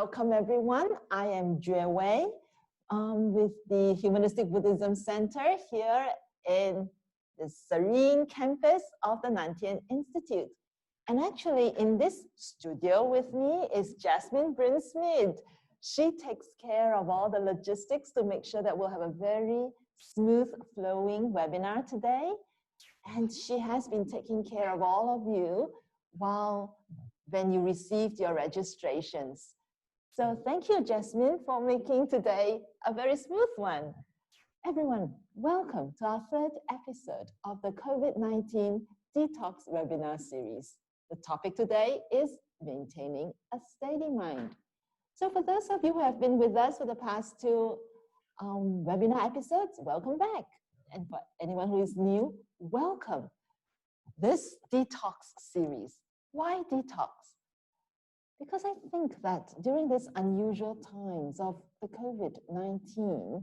welcome everyone. I am Juewei with the Humanistic Buddhism Center here in the serene campus of the Tien Institute. And actually in this studio with me is Jasmine Brinsmith. She takes care of all the logistics to make sure that we'll have a very smooth flowing webinar today. And she has been taking care of all of you when you received your registrations. So thank you, Jasmine, for making today a very smooth one. Everyone, welcome to our third episode of the COVID-19 Detox Webinar Series. The topic today is maintaining a steady mind. So for those of you who have been with us for the past two webinar episodes, welcome back. And for anyone who is new, welcome. This detox series. Why detox? Because I think that during these unusual times of the COVID-19,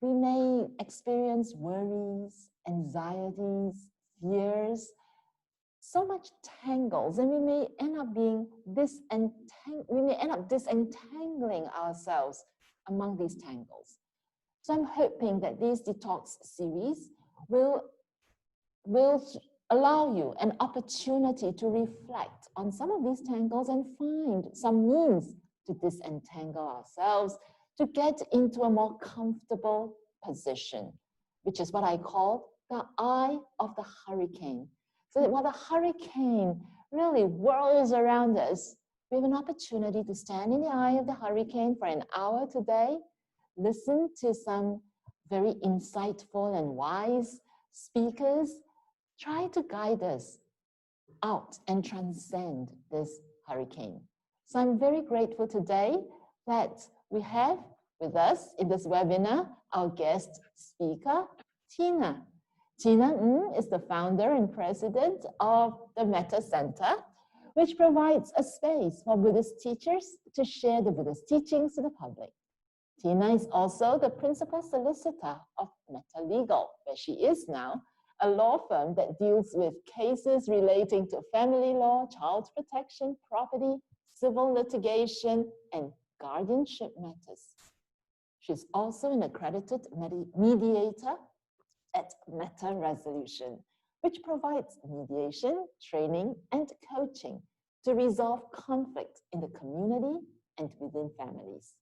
we may experience worries, anxieties, fears, so much tangles, and we may end up disentangling ourselves among these tangles. So I'm hoping that this detox series will allow you an opportunity to reflect on some of these tangles and find some means to disentangle ourselves, to get into a more comfortable position, which is what I call the eye of the hurricane. So that while the hurricane really whirls around us, we have an opportunity to stand in the eye of the hurricane for an hour today, listen to some very insightful and wise speakers, try to guide us out and transcend this hurricane. So I'm very grateful today that we have with us in this webinar our guest speaker, Tien. Tien is the founder and president of the Metta Center, which provides a space for Buddhist teachers to share the Buddhist teachings to the public. Tien is also the principal solicitor of Metta Legal, where she is now, a law firm that deals with cases relating to family law, child protection, property, civil litigation, and guardianship matters. She's also an accredited mediator at Metta Resolution, which provides mediation, training, and coaching to resolve conflict in the community and within families.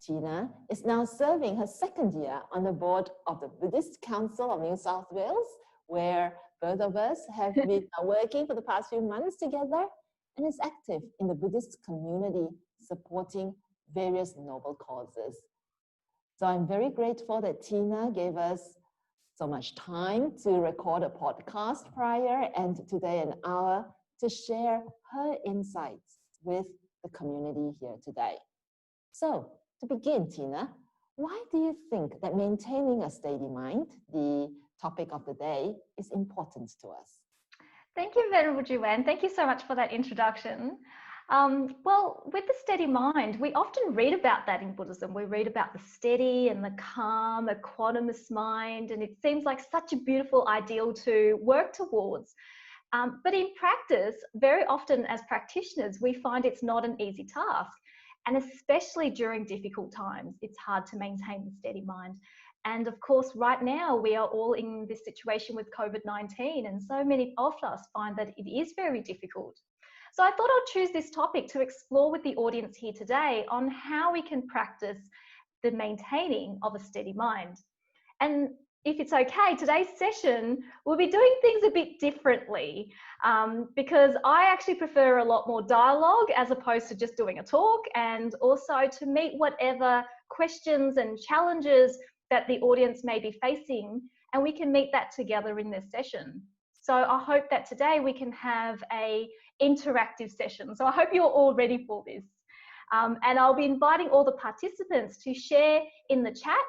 Tien is now serving her second year on the board of the Buddhist Council of New South Wales, where both of us have been working for the past few months together, and is active in the Buddhist community, supporting various noble causes. So I'm very grateful that Tien gave us so much time to record a podcast prior, and today an hour to share her insights with the community here today. So, to begin, Tien, why do you think that maintaining a steady mind, the topic of the day, is important to us? Thank you, Venerable Juewei, and thank you so much for that introduction. Well, with the steady mind, we often read about that in Buddhism. We read about the steady and the calm, equanimous mind, and it seems like such a beautiful ideal to work towards. But in practice, very often as practitioners, we find it's not an easy task. And especially during difficult times, it's hard to maintain the steady mind. And of course, right now, we are all in this situation with COVID-19, and so many of us find that it is very difficult. So I thought I'd choose this topic to explore with the audience here today on how we can practice the maintaining of a steady mind. And if it's okay, today's session, we'll be doing things a bit differently because I actually prefer a lot more dialogue as opposed to just doing a talk, and also to meet whatever questions and challenges that the audience may be facing, and we can meet that together in this session. So I hope that today we can have an interactive session. So I hope you're all ready for this. And I'll be inviting all the participants to share in the chat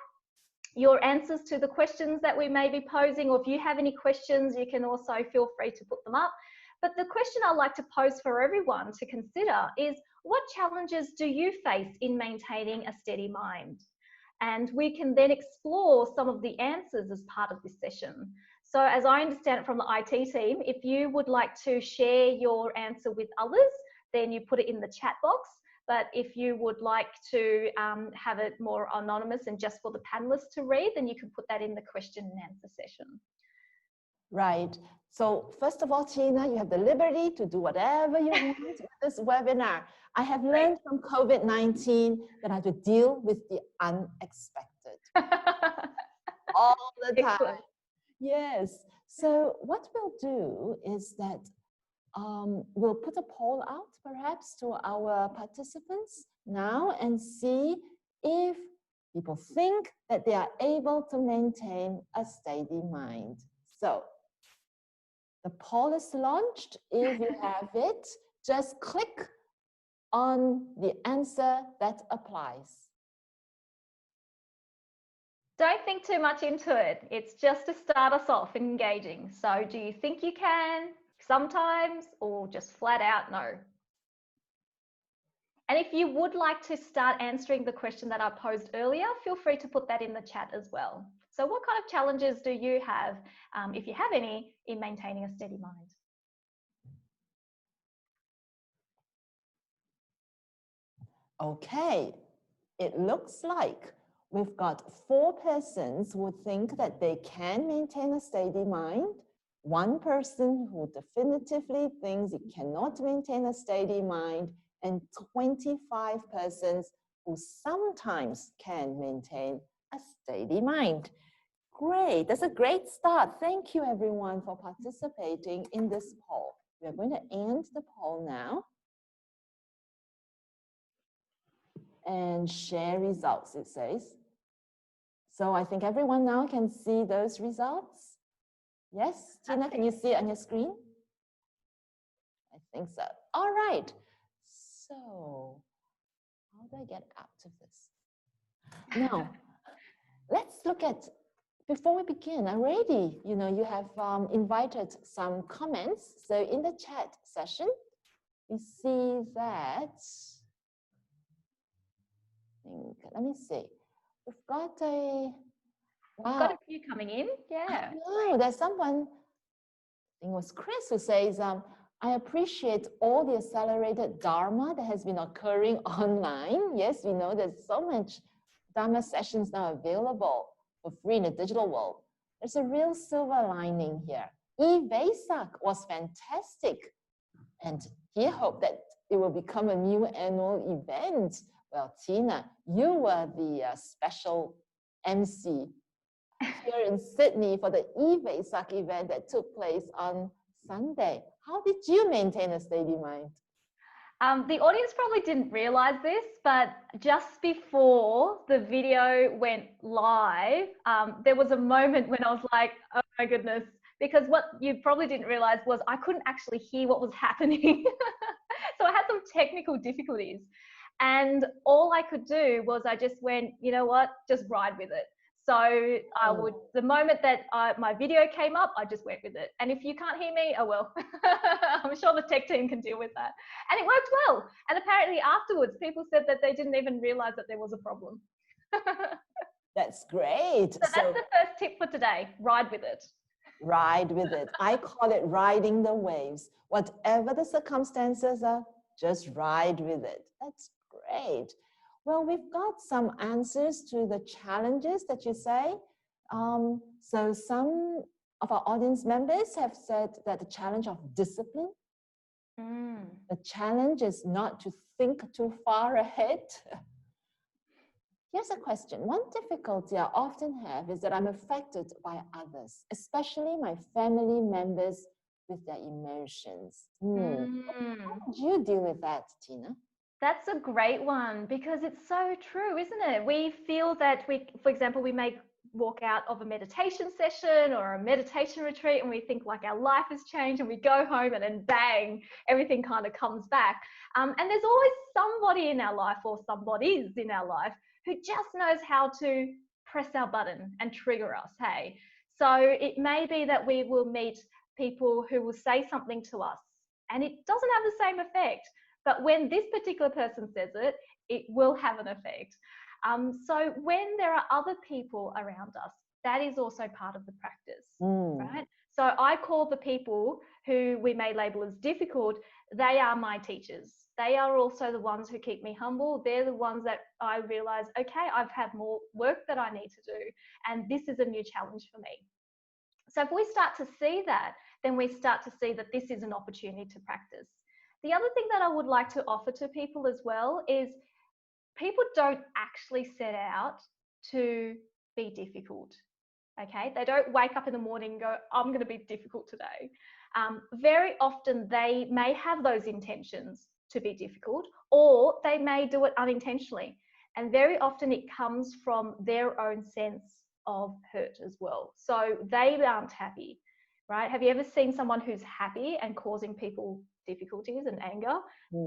your answers to the questions that we may be posing, or if you have any questions, you can also feel free to put them up. But the question I'd like to pose for everyone to consider is, what challenges do you face in maintaining a steady mind? And we can then explore some of the answers as part of this session. So as I understand it from the IT team, if you would like to share your answer with others, then you put it in the chat box. But if you would like to have it more anonymous and just for the panelists to read, then you can put that in the question and answer session. Right. So first of all, Tina, you have the liberty to do whatever you want with this webinar. I have learned from COVID-19 that I have to deal with the unexpected all the time. Excellent. Yes. So what we'll do is that we'll put a poll out perhaps to our participants now and see if people think that they are able to maintain a steady mind. So the poll is launched. If you have it, just click on the answer that applies. Don't think too much into it. It's just to start us off engaging. So do you think you can sometimes, or just flat out no? And if you would like to start answering the question that I posed earlier, feel free to put that in the chat as well. So what kind of challenges do you have, if you have any, in maintaining a steady mind? Okay, it looks like we've got 4 persons who think that they can maintain a steady mind, 1 person who definitively thinks he cannot maintain a steady mind, and 25 persons who sometimes can maintain a steady mind. Great, that's a great start. Thank you everyone for participating in this poll. We are going to end the poll now and share results, it says. So I think everyone now can see those results. Yes, Tina, can you see it on your screen? I think so. All right. So how do I get out of this? Now, let's look at, before we begin, already, you have invited some comments. So in the chat session, we see that, let me see. We've got a, wow. We've got a few coming in, yeah. Oh, there's someone, I think it was Chris, who says, I appreciate all the accelerated Dharma that has been occurring online. Yes, we know there's so much Dharma sessions now available for free in the digital world. There's a real silver lining here. E-Vesak was fantastic. And he hoped that it will become a new annual event. Well, Tina, you were the special MC here in Sydney for the E-Vesak event that took place on Sunday. How did you maintain a steady mind? The audience probably didn't realize this, but just before the video went live, there was a moment when I was like, oh my goodness, because what you probably didn't realize was I couldn't actually hear what was happening. So I had some technical difficulties. And all I could do was I just went, you know what, just ride with it. So I would, the moment that my video came up, I just went with it. And if you can't hear me, oh well, I'm sure the tech team can deal with that. And it worked well. And apparently afterwards, people said that they didn't even realize that there was a problem. That's great. So that's the first tip for today, ride with it. Ride with it. I call it riding the waves. Whatever the circumstances are, just ride with it. That's great. Well, we've got some answers to the challenges that you say. So some of our audience members have said that the challenge of discipline, the challenge is not to think too far ahead. Here's a question. One difficulty I often have is that I'm affected by others, especially my family members with their emotions. How would you deal with that, Tina? That's a great one because it's so true, isn't it? We feel that for example, we may walk out of a meditation session or a meditation retreat and we think like our life has changed, and we go home and then bang, everything kind of comes back. And there's always somebody in our life or somebodies in our life who just knows how to press our button and trigger us, hey? So it may be that we will meet people who will say something to us and it doesn't have the same effect. But when this particular person says it, it will have an effect. So when there are other people around us, that is also part of the practice, right? So I call the people who we may label as difficult, they are my teachers. They are also the ones who keep me humble. They're the ones that I realize, okay, I've had more work that I need to do, and this is a new challenge for me. So if we start to see that, then we start to see that this is an opportunity to practice. The other thing that I would like to offer to people as well is people don't actually set out to be difficult. Okay, they don't wake up in the morning and go, I'm going to be difficult today. Very often they may have those intentions to be difficult, or they may do it unintentionally. And very often it comes from their own sense of hurt as well. So they aren't happy, right? Have you ever seen someone who's happy and causing people difficulties and anger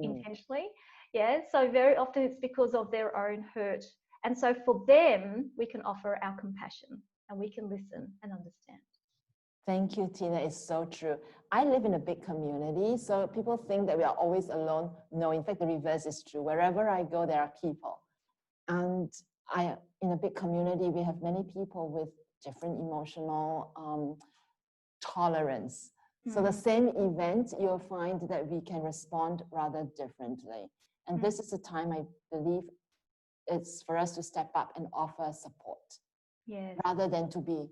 intentionally? Yeah, so very often it's because of their own hurt. And so for them, we can offer our compassion and we can listen and understand. Thank you, Tina. It's so true. I live in a big community, so people think that we are always alone. No, in fact, the reverse is true. Wherever I go, there are people. And in a big community, we have many people with different emotional tolerance. So the same event, you'll find that we can respond rather differently. And this is a time I believe it's for us to step up and offer support, rather than to be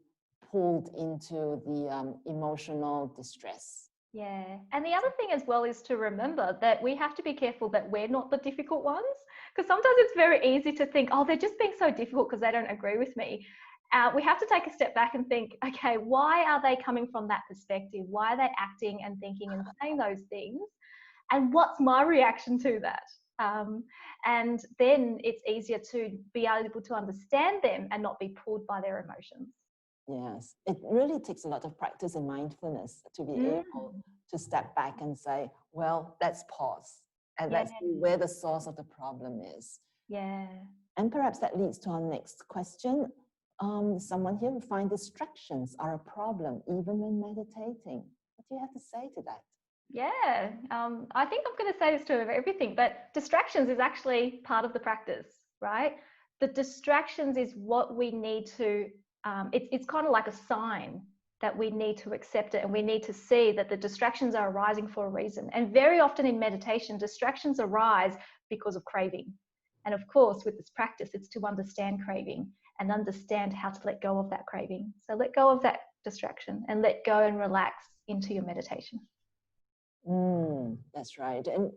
pulled into the emotional distress. Yeah. And the other thing as well is to remember that we have to be careful that we're not the difficult ones, because sometimes it's very easy to think, oh, they're just being so difficult because they don't agree with me. We have to take a step back and think, okay, why are they coming from that perspective? Why are they acting and thinking and saying those things? And what's my reaction to that? And then it's easier to be able to understand them and not be pulled by their emotions. Yes, it really takes a lot of practice in mindfulness to be able to step back and say, well, let's pause and let's see where the source of the problem is. Yeah. And perhaps that leads to our next question. Someone here will find distractions are a problem even when meditating. What do you have to say to that? Yeah, I think I'm going to say this to everything, but distractions is actually part of the practice, right? The distractions is what we need to, it's kind of like a sign that we need to accept it, and we need to see that the distractions are arising for a reason. And very often in meditation, distractions arise because of craving. And of course, with this practice, it's to understand craving and understand how to let go of that craving. So let go of that distraction and let go and relax into your meditation. That's right. And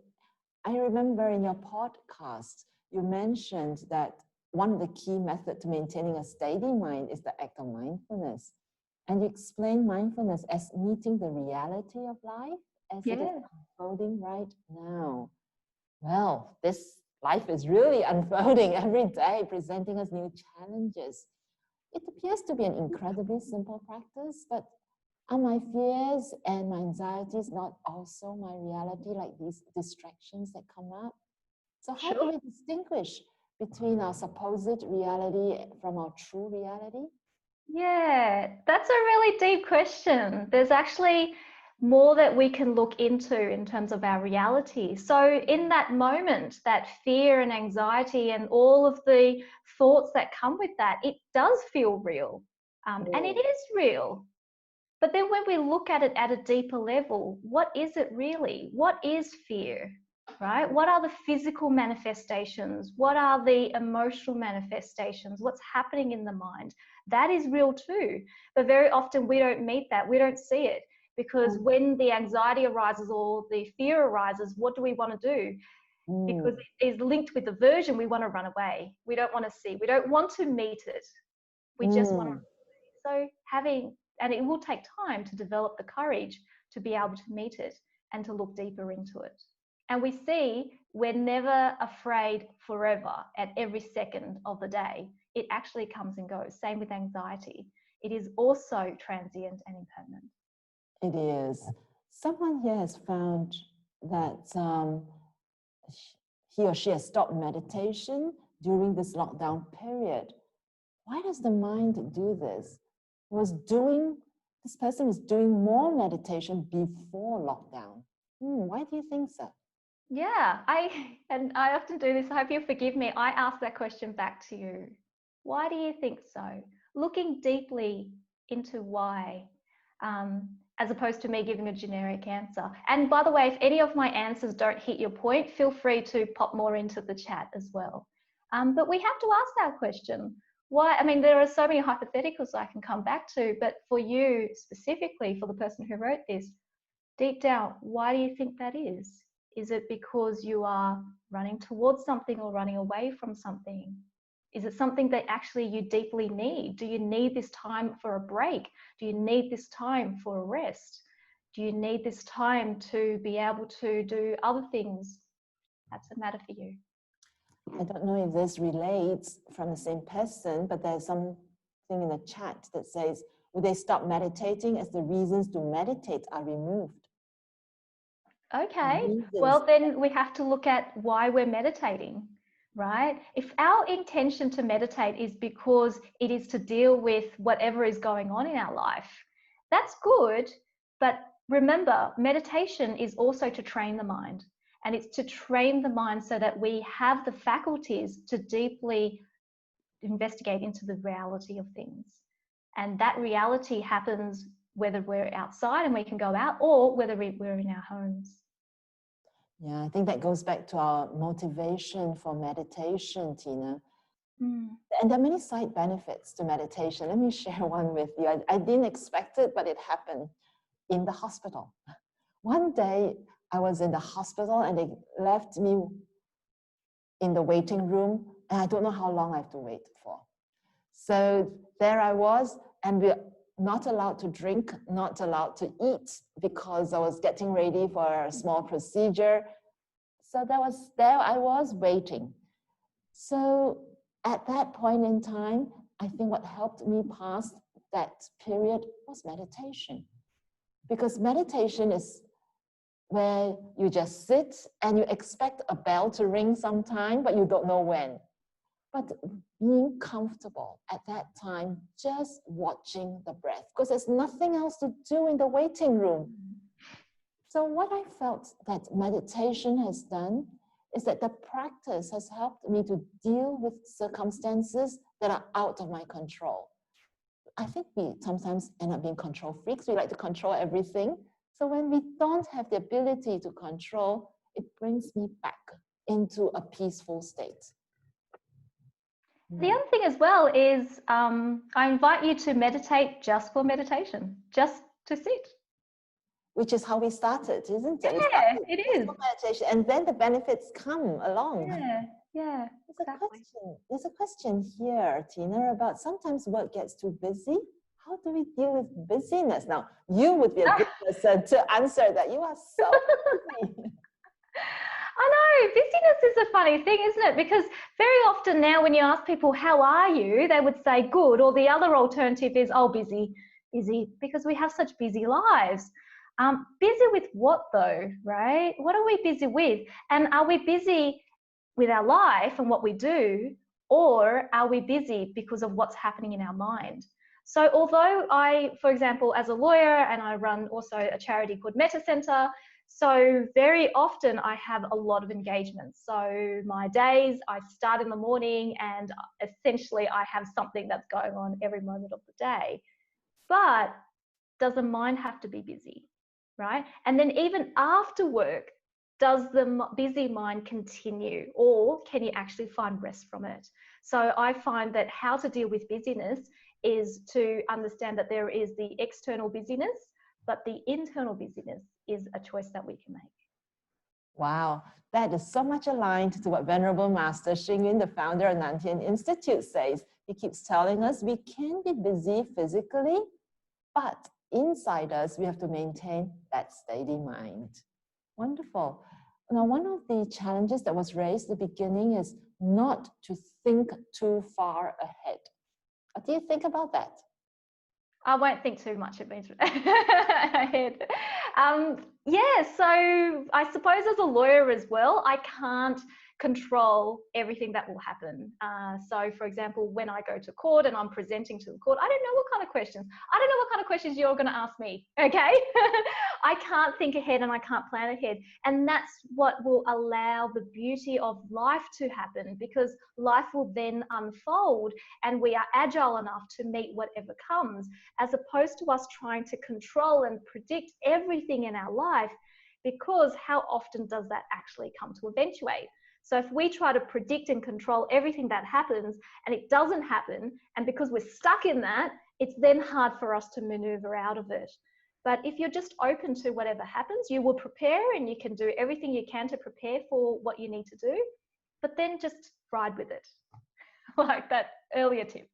I remember in your podcast, you mentioned that one of the key methods to maintaining a steady mind is the act of mindfulness. And you explain mindfulness as meeting the reality of life as it is unfolding right now. Well, this life is really unfolding every day, presenting us new challenges. It appears to be an incredibly simple practice, but are my fears and my anxieties not also my reality, like these distractions that come up? So how do we distinguish between our supposed reality from our true reality? Yeah, that's a really deep question. There's actually more that we can look into in terms of our reality. So in that moment, that fear and anxiety and all of the thoughts that come with that, it does feel real. And it is real. But then when we look at it at a deeper level, what is it really? What is fear, right? What are the physical manifestations? What are the emotional manifestations? What's happening in the mind? That is real too. But very often we don't meet that. We don't see it, because when the anxiety arises or the fear arises, what do we want to do? Because it is linked with aversion, we want to run away. We don't want to see. We don't want to meet it. We just want to. So and it will take time to develop the courage to be able to meet it and to look deeper into it. And we see we're never afraid forever at every second of the day. It actually comes and goes. Same with anxiety. It is also transient and impermanent. It is. Someone here has found that he or she has stopped meditation during this lockdown period. Why does the mind do this? This person was doing more meditation before lockdown. Why do you think so? Yeah, I often do this. I hope you'll forgive me. I ask that question back to you. Why do you think so? Looking deeply into why. as opposed to me giving a generic answer. And by the way, if any of my answers don't hit your point, feel free to pop more into the chat as well. But we have to ask that question. Why? I mean, there are so many hypotheticals I can come back to, but for you specifically, for the person who wrote this, deep down, why do you think that is? Is it because you are running towards something or running away from something? Is it something that actually you deeply need? Do you need this time for a break? Do you need this time for a rest? Do you need this time to be able to do other things? That's a matter for you. I don't know if this relates from the same person, but there's something in the chat that says, would they stop meditating as the reasons to meditate are removed? Okay, well then we have to look at why we're meditating, right? If our intention to meditate is because it is to deal with whatever is going on in our life, that's good, but remember, meditation is also to train the mind, and it's to train the mind so that we have the faculties to deeply investigate into the reality of things. And that reality happens whether we're outside and we can go out, or whether we're in our homes. Yeah, I think that goes back to our motivation for meditation, Tina. And there are many side benefits to meditation. Let me share one with you. I didn't expect it, but it happened in the hospital. One day I was in the hospital and they left me in the waiting room, and I don't know how long I have to wait for. So there I was, and we're not allowed to drink, not allowed to eat, because I was getting ready for a small procedure. So there I was waiting. So at that point in time, I think what helped me pass that period was meditation. Because meditation is where you just sit and you expect a bell to ring sometime, but you don't know when. But being comfortable at that time, just watching the breath, because there's nothing else to do in the waiting room. So what I felt that meditation has done is that the practice has helped me to deal with circumstances that are out of my control. I think we sometimes end up being control freaks. We like to control everything. So when we don't have the ability to control, it brings me back into a peaceful state. The other thing as well is I invite you to meditate just for meditation, just to sit. Which is how we started, isn't it? Yeah, it is. Meditation, and then the benefits come along. Yeah, exactly. There's a question here, Tina, about sometimes work gets too busy. How do we deal with busyness? Now, you would be a good person to answer that. You are so busy. I know, busyness is a funny thing, isn't it? Because very often now when you ask people, how are you? They would say good, or the other alternative is, oh, busy, because we have such busy lives. Busy with what though, right? What are we busy with? And are we busy with our life and what we do, or are we busy because of what's happening in our mind? So although I, for example, as a lawyer, and I run also a charity called Metta Center, so very often I have a lot of engagements. So my days, I start in the morning and essentially I have something that's going on every moment of the day. But does the mind have to be busy, right? And then even after work, does the busy mind continue, or can you actually find rest from it? So I find that how to deal with busyness is to understand that there is the external busyness, but the internal busyness is a choice that we can make. Wow, that is so much aligned to what Venerable Master Xing Yun, the founder of Tien Institute, says. He keeps telling us we can be busy physically, but inside us, we have to maintain that steady mind. Wonderful. Now, one of the challenges that was raised at the beginning is not to think too far ahead. What do you think about that? I won't think too much ahead. Yeah, so I suppose as a lawyer as well, I can't control everything that will happen. So for example, when I go to court and I'm presenting to the court, I don't know what kind of questions. I don't know what kind of questions you're going to ask me, okay? I can't think ahead and I can't plan ahead. And that's what will allow the beauty of life to happen, because life will then unfold and we are agile enough to meet whatever comes, as opposed to us trying to control and predict everything in our life, because how often does that actually come to eventuate? So if we try to predict and control everything that happens and it doesn't happen, and because we're stuck in that, it's then hard for us to maneuver out of it. But if you're just open to whatever happens, you will prepare and you can do everything you can to prepare for what you need to do, but then just ride with it, like that earlier tip.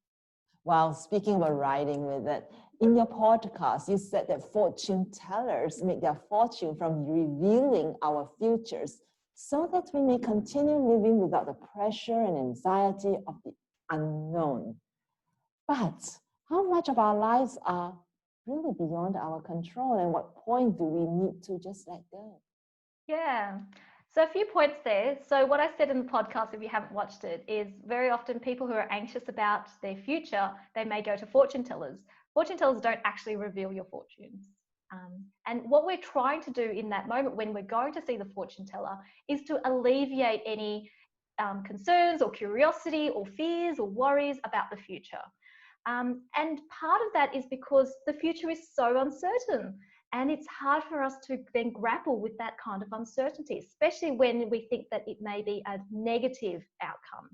Well, speaking about riding with it, in your podcast, you said that fortune tellers make their fortune from revealing our futures so that we may continue living without the pressure and anxiety of the unknown. But how much of our lives are really beyond our control, and what point do we need to just let go? Yeah. So a few points there. So what I said in the podcast, if you haven't watched it, is very often people who are anxious about their future, they may go to fortune tellers. Fortune tellers don't actually reveal your fortunes. And what we're trying to do in that moment when we're going to see the fortune teller is to alleviate any concerns or curiosity or fears or worries about the future. And part of that is because the future is so uncertain. And it's hard for us to then grapple with that kind of uncertainty, especially when we think that it may be a negative outcome.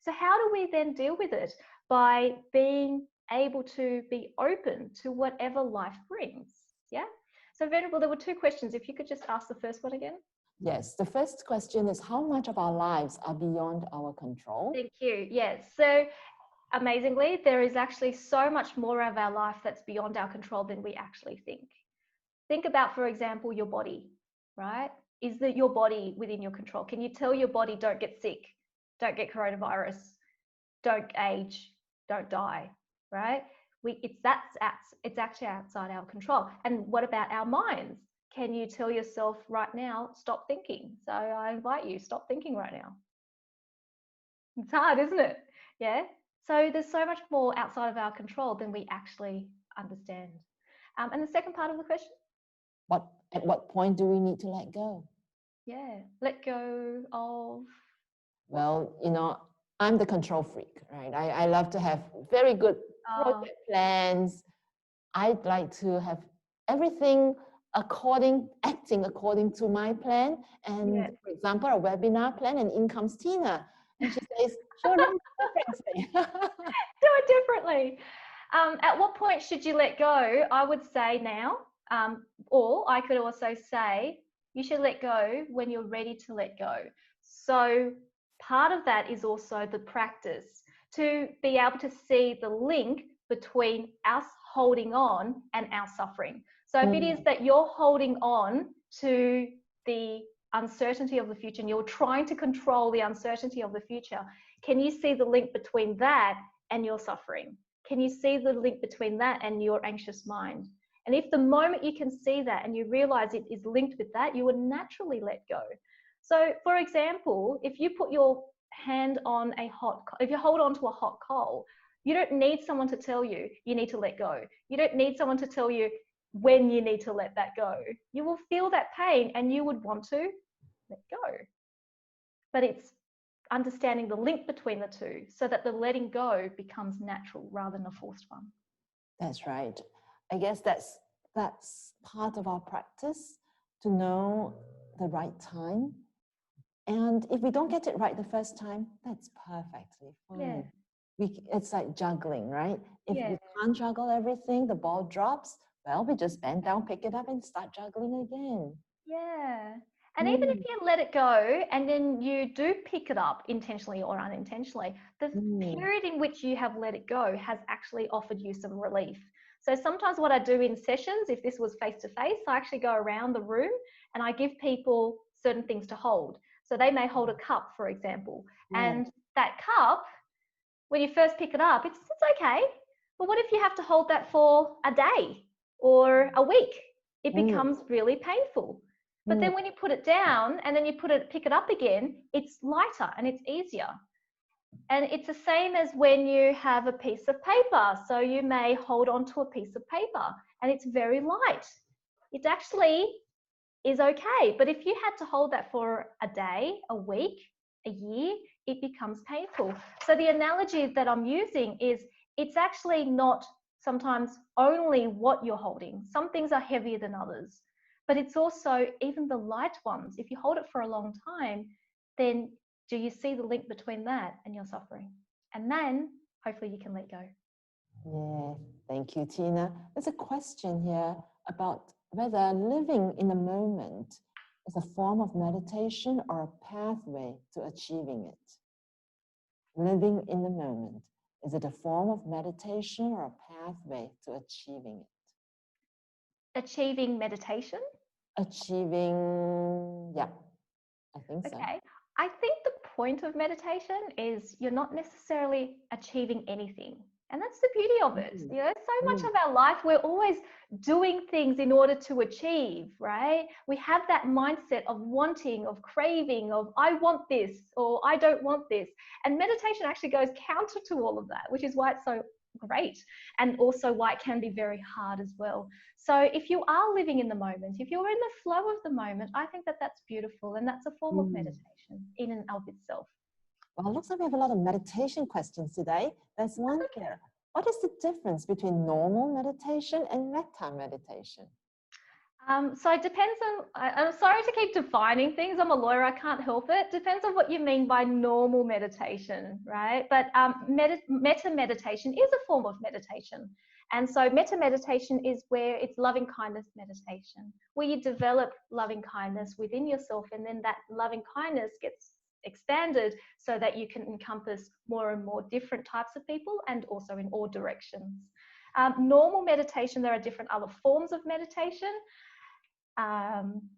So how do we then deal with it? By being able to be open to whatever life brings. Yeah. So Venerable, there were two questions. If you could just ask the first one again. Yes, the first question is, how much of our lives are beyond our control? Thank you. Yes. So amazingly, there is actually so much more of our life that's beyond our control than we actually think. Think about, for example, your body, right? Is that your body within your control? Can you tell your body, don't get sick, don't get coronavirus, don't age, don't die, right? It's actually outside our control. And what about our minds? Can you tell yourself right now, stop thinking? So I invite you, stop thinking right now. It's hard, isn't it? Yeah. So there's so much more outside of our control than we actually understand. And the second part of the question? At what point do we need to let go? Yeah, let go of. Well, I'm the control freak, right? I love to have very good project plans. I'd like to have everything acting according to my plan. And for example, a webinar plan, and in comes Tina. And she says, sure, do it differently. Do it differently. At what point should you let go? I would say now. Or I could also say you should let go when you're ready to let go. So part of that is also the practice to be able to see the link between us holding on and our suffering. So if it is that you're holding on to the uncertainty of the future and you're trying to control the uncertainty of the future, can you see the link between that and your suffering? Can you see the link between that and your anxious mind? And if the moment you can see that and you realize it is linked with that, you would naturally let go. So for example, if you put your hand on if you hold on to a hot coal, you don't need someone to tell you you need to let go. You don't need someone to tell you when you need to let that go. You will feel that pain and you would want to let go. But it's understanding the link between the two so that the letting go becomes natural rather than a forced one. That's right. I guess that's part of our practice, to know the right time. And if we don't get it right the first time, that's perfectly fine. Yeah. It's like juggling, right? If we can't juggle everything, the ball drops, well, we just bend down, pick it up, and start juggling again. Yeah. And even if you let it go and then you do pick it up intentionally or unintentionally, the period in which you have let it go has actually offered you some relief. So sometimes what I do in sessions, if this was face-to-face, I actually go around the room and I give people certain things to hold. So they may hold a cup, for example, and that cup, when you first pick it up, it's okay. But what if you have to hold that for a day or a week? It becomes really painful. But then when you put it down and then you pick it up again, it's lighter and it's easier. And it's the same as when you have a piece of paper. So you may hold on to a piece of paper and it's very light. it actually is okay. But if you had to hold that for a day, a week, a year, it becomes painful. So the analogy that I'm using is it's actually not sometimes only what you're holding. Some things are heavier than others, but it's also even the light ones. If you hold it for a long time, then do you see the link between that and your suffering? And then hopefully you can let go. Yeah, thank you, Tina. There's a question here about whether living in the moment is a form of meditation or a pathway to achieving it. Living in the moment, is it a form of meditation or a pathway to achieving it? Achieving meditation? Achieving, yeah, I think so. Okay. I think the point of meditation is you're not necessarily achieving anything. And that's the beauty of it. You know, so much of our life, we're always doing things in order to achieve, right? We have that mindset of wanting, of craving, of I want this or I don't want this. And meditation actually goes counter to all of that, which is why it's so great, and also why it can be very hard as well. So if you are living in the moment, if you're in the flow of the moment, I think that that's beautiful, and that's a form of meditation in and of itself. Well, it looks like we have a lot of meditation questions today. There's one here. What is the difference between normal meditation and metta meditation? So it depends on, I'm sorry to keep defining things. I'm a lawyer, I can't help it. Depends on what you mean by normal meditation, right? But metta meditation is a form of meditation. And so metta meditation is where it's loving kindness meditation, where you develop loving kindness within yourself, and then that loving kindness gets expanded so that you can encompass more and more different types of people and also in all directions. Normal meditation, there are different other forms of meditation.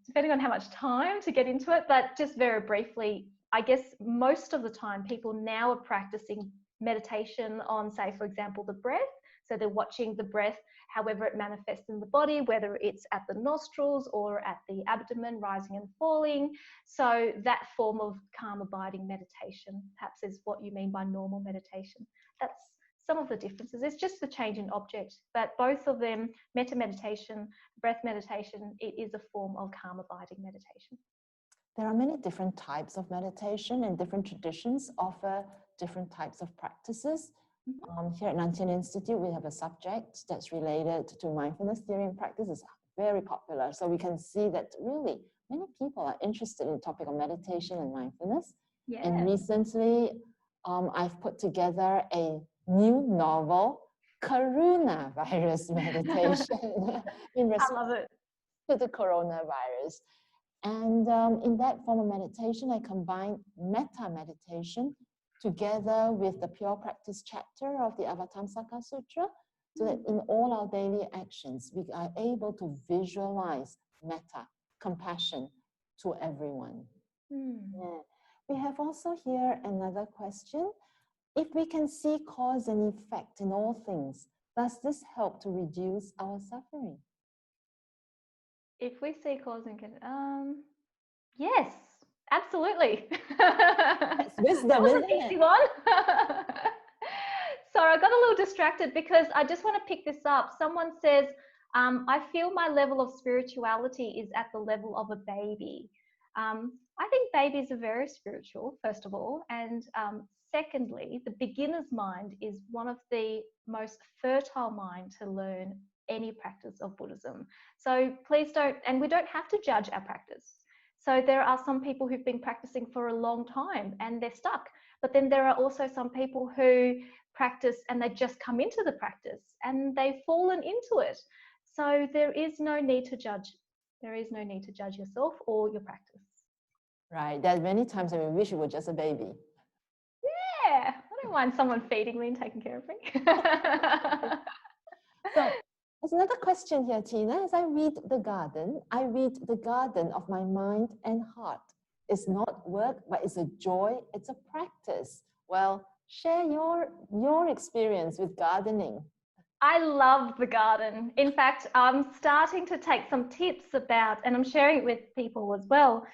Depending on how much time to get into it, but just very briefly, I guess most of the time people now are practicing meditation on, say, for example, the breath. So they're watching the breath, however it manifests in the body, whether it's at the nostrils or at the abdomen, rising and falling. So that form of calm abiding meditation perhaps is what you mean by normal meditation. That's some of the differences. It's just the change in object, but both of them, metta meditation, breath meditation, it is a form of calm abiding meditation. There are many different types of meditation, and different traditions offer different types of practices. Here at Tien Institute, we have a subject that's related to mindfulness theory and practice. It's very popular. So we can see that really many people are interested in the topic of meditation and mindfulness. Yeah. And recently, I've put together a new novel, coronavirus meditation, in response to the coronavirus. And in that form of meditation, I combine metta meditation together with the Pure Practice chapter of the Avatamsaka Sutra, so that in all our daily actions, we are able to visualize metta, compassion to everyone. Yeah. We have also here another question. If we can see cause and effect in all things, does this help to reduce our suffering? If we see cause and yes, absolutely. That's wisdom, that was isn't an easy it? one. Sorry, I got a little distracted because I just want to pick this up. Someone says, I feel my level of spirituality is at the level of a baby. I think babies are very spiritual, first of all. And secondly, the beginner's mind is one of the most fertile mind to learn any practice of Buddhism. So please don't, and we don't have to judge our practice. So there are some people who've been practicing for a long time and they're stuck. But then there are also some people who practice and they just come into the practice and they've fallen into it. So there is no need to judge. There is no need to judge yourself or your practice. Right. There are many times I wish you were just a baby. Yeah. I don't mind someone feeding me and taking care of me. So there's another question here, Tina. As I read the garden of my mind and heart. It's not work, but it's a joy, it's a practice. Well, share your experience with gardening. I love the garden. In fact, I'm starting to take some tips about, and I'm sharing it with people as well.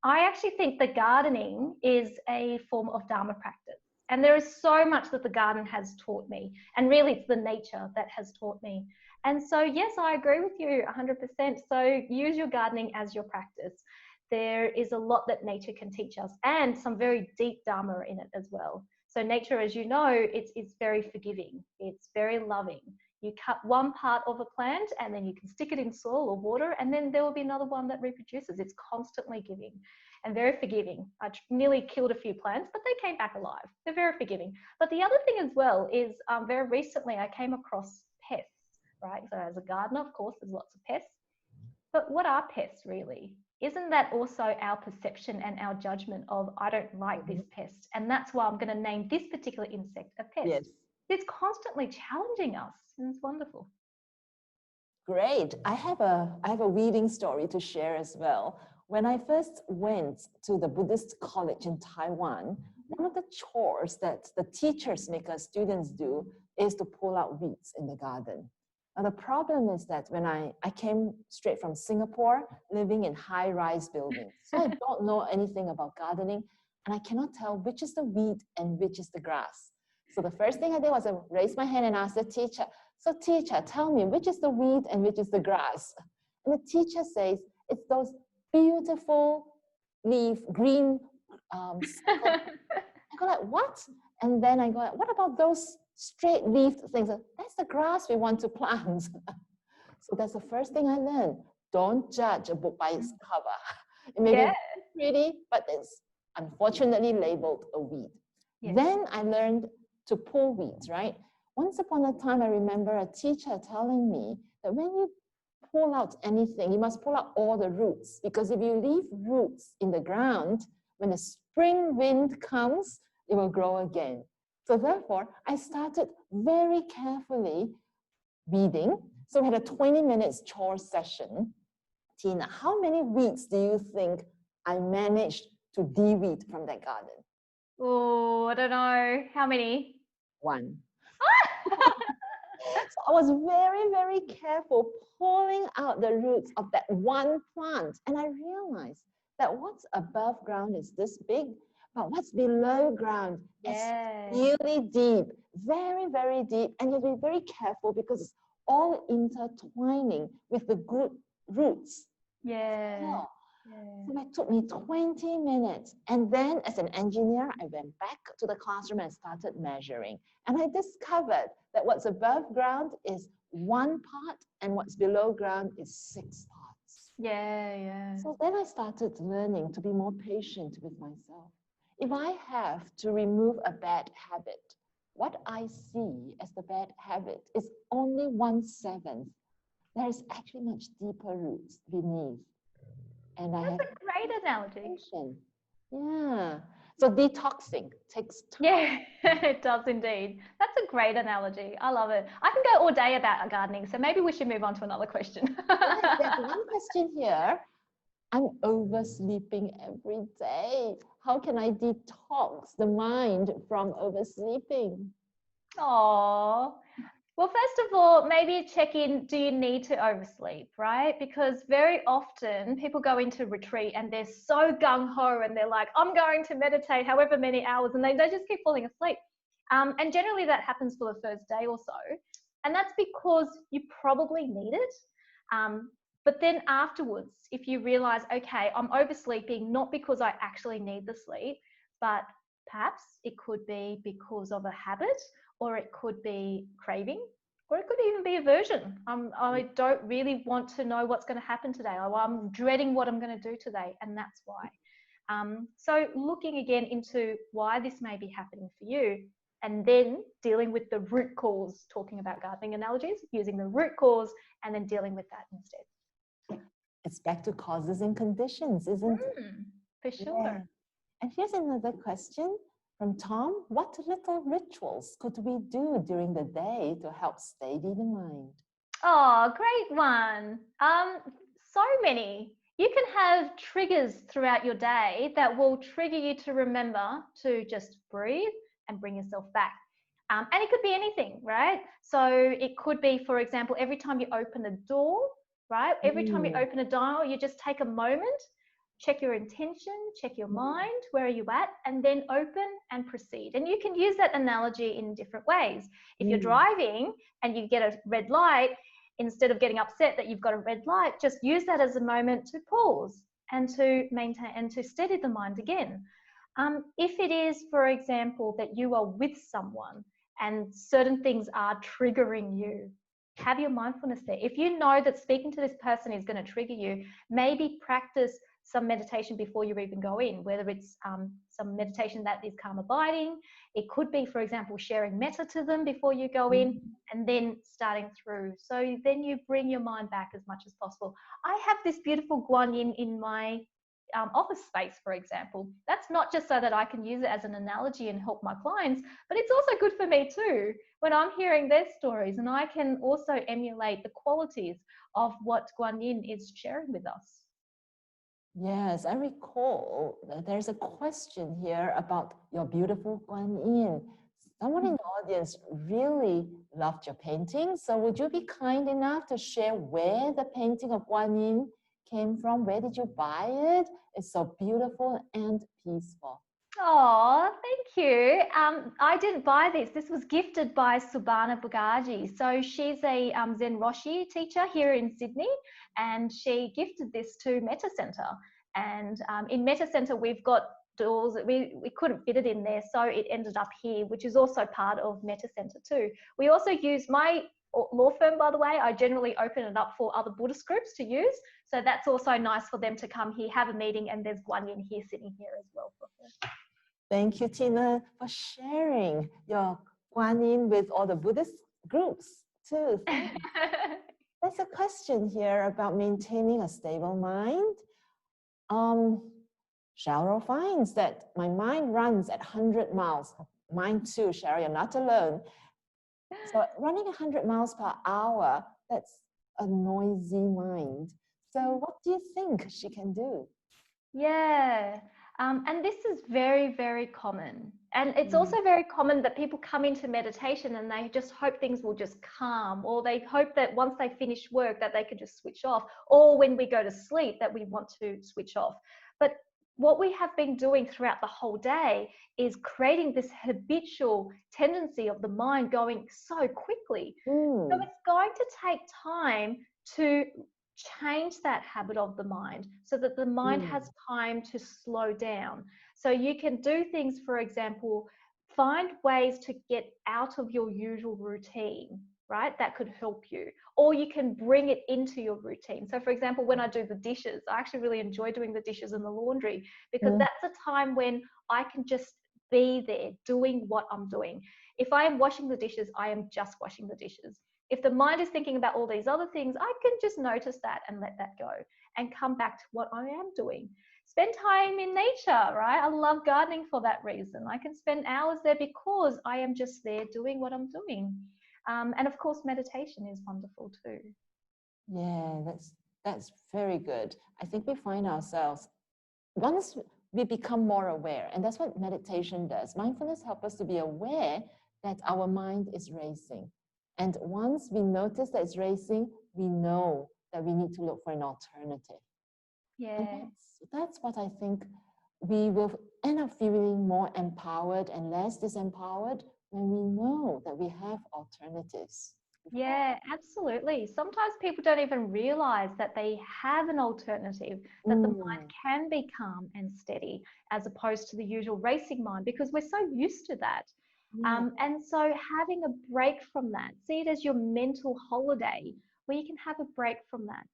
I actually think that gardening is a form of Dharma practice. And there is so much that the garden has taught me. And really, it's the nature that has taught me. And so, yes, I agree with you 100%. So use your gardening as your practice. There is a lot that nature can teach us, and some very deep dharma in it as well. So nature, as you know, it's very forgiving. It's very loving. You cut one part of a plant and then you can stick it in soil or water, and then there will be another one that reproduces. It's constantly giving and very forgiving. I nearly killed a few plants, but they came back alive. They're very forgiving. But the other thing as well is very recently I came across pests, right? So as a gardener, of course, there's lots of pests. But what are pests really? Isn't that also our perception and our judgment of, I don't like this pest, and that's why I'm going to name this particular insect a pest? Yes. It's constantly challenging us, and it's wonderful. Great. I have a weeding story to share as well. When I first went to the Buddhist college in Taiwan, one of the chores that the teachers make us students do is to pull out weeds in the garden. Now the problem is that when I came straight from Singapore, living in high-rise buildings, so I don't know anything about gardening, and I cannot tell which is the weed and which is the grass. So the first thing I did was I raised my hand and asked the teacher, so teacher, tell me, which is the weed and which is the grass? And the teacher says, it's those beautiful leaf, green I go like, what? And then I go like, what about those straight-leafed things? That's the grass we want to plant. So that's the first thing I learned. Don't judge a book by its cover. It may be pretty, but it's unfortunately labeled a weed. Yes. Then I learned to pull weeds, right? Once upon a time, I remember a teacher telling me that when you pull out anything, you must pull out all the roots, because if you leave roots in the ground, when the spring wind comes, it will grow again. So therefore, I started very carefully weeding. So we had a 20 minutes chore session. Tina, how many weeds do you think I managed to de-weed from that garden? Oh, I don't know. How many? 1. So I was very, very careful pulling out the roots of that one plant. And I realized that what's above ground is this big, but what's below ground is really deep, very, very deep. And you have to be very careful because it's all intertwining with the good roots. Yeah. So it took me 20 minutes. And then as an engineer, I went back to the classroom and started measuring. And I discovered that what's above ground is 1 part and what's below ground is 6 parts. Yeah. So then I started learning to be more patient with myself. If I have to remove a bad habit, what I see as the bad habit is only 1/7. There is actually much deeper roots beneath. And I have a great analogy. Yeah. So detoxing takes time. Yeah, it does indeed. That's a great analogy. I love it. I can go all day about gardening, so maybe we should move on to another question. Yes, there's one question here. I'm oversleeping every day. How can I detox the mind from oversleeping? Oh, well, first of all, maybe check in, do you need to oversleep, right? Because very often people go into retreat and they're so gung-ho and they're like, I'm going to meditate however many hours, and they just keep falling asleep. And generally that happens for the first day or so. And that's because you probably need it. But then afterwards, if you realize, okay, I'm oversleeping, not because I actually need the sleep, but perhaps it could be because of a habit, or it could be craving, or it could even be aversion. I don't really want to know what's going to happen today. I'm dreading what I'm going to do today, and that's why. So looking again into why this may be happening for you, and then dealing with the root cause, talking about gardening analogies, using the root cause, and then dealing with that instead. It's back to causes and conditions, isn't it? For sure. Yeah. And here's another question from Tom. What little rituals could we do during the day to help steady the mind? Oh, great one. So many. You can have triggers throughout your day that will trigger you to remember to just breathe and bring yourself back. And it could be anything, right? So it could be, for example, every time you open a door, right? Every time you open a door, you just take a moment, check your intention, check your mind, where are you at, and then open and proceed. And you can use that analogy in different ways. If you're driving and you get a red light, instead of getting upset that you've got a red light, just use that as a moment to pause and to maintain and to steady the mind again. If it is, for example, that you are with someone and certain things are triggering you, have your mindfulness there. If you know that speaking to this person is going to trigger you, maybe practice some meditation before you even go in, whether it's some meditation that is calm abiding. It could be, for example, sharing metta to them before you go in and then starting through. So then you bring your mind back as much as possible. I have this beautiful guanyin in my office space, for example. That's not just so that I can use it as an analogy and help my clients, but it's also good for me too when I'm hearing their stories, and I can also emulate the qualities of what guanyin is sharing with us. Yes, I recall that there's a question here about your beautiful guanyin. Someone in the audience really loved your painting. So would you be kind enough to share where the painting of guanyin came from? Where did you buy it? It's so beautiful and peaceful. Oh, thank you. I didn't buy this. This was gifted by Subhana Bugaji. So she's a Zen Roshi teacher here in Sydney, and she gifted this to Metta Centre. And in Metta Centre, we've got doors. We couldn't fit it in there, so it ended up here, which is also part of Metta Centre too. We also use my law firm, by the way. I generally open it up for other Buddhist groups to use. So that's also nice for them to come here, have a meeting, and there's guanyin here sitting here as well for her. Thank you, Tina, for sharing your guanyin with all the Buddhist groups too. Thank you. There's a question here about maintaining a stable mind. Cheryl finds that my mind runs at 100 miles. Mine too, Cheryl, you're not alone. So running 100 miles per hour, that's a noisy mind. So what do you think she can do? Yeah, and this is very, very common. And it's also very common that people come into meditation and they just hope things will just calm, or they hope that once they finish work that they can just switch off, or when we go to sleep that we want to switch off. But what we have been doing throughout the whole day is creating this habitual tendency of the mind going so quickly. So it's going to take time to change that habit of the mind so that the mind has time to slow down. So you can do things, for example, find ways to get out of your usual routine, right? That could help you. Or you can bring it into your routine. So for example, when I do the dishes, I actually really enjoy doing the dishes and the laundry, because that's a time when I can just be there doing what I'm doing. If I am washing the dishes, I am just washing the dishes. If the mind is thinking about all these other things, I can just notice that and let that go and come back to what I am doing. Spend time in nature, right? I love gardening for that reason. I can spend hours there because I am just there doing what I'm doing. And of course, meditation is wonderful too. Yeah, that's very good. I think we find ourselves, once we become more aware, and that's what meditation does. Mindfulness helps us to be aware that our mind is racing. And once we notice that it's racing, we know that we need to look for an alternative. Yeah. And that's what I think we will end up feeling more empowered and less disempowered when we know that we have alternatives. Yeah, absolutely. Sometimes people don't even realize that they have an alternative, that the mind can be calm and steady as opposed to the usual racing mind, because we're so used to that. And so having a break from that, see it as your mental holiday where you can have a break from that.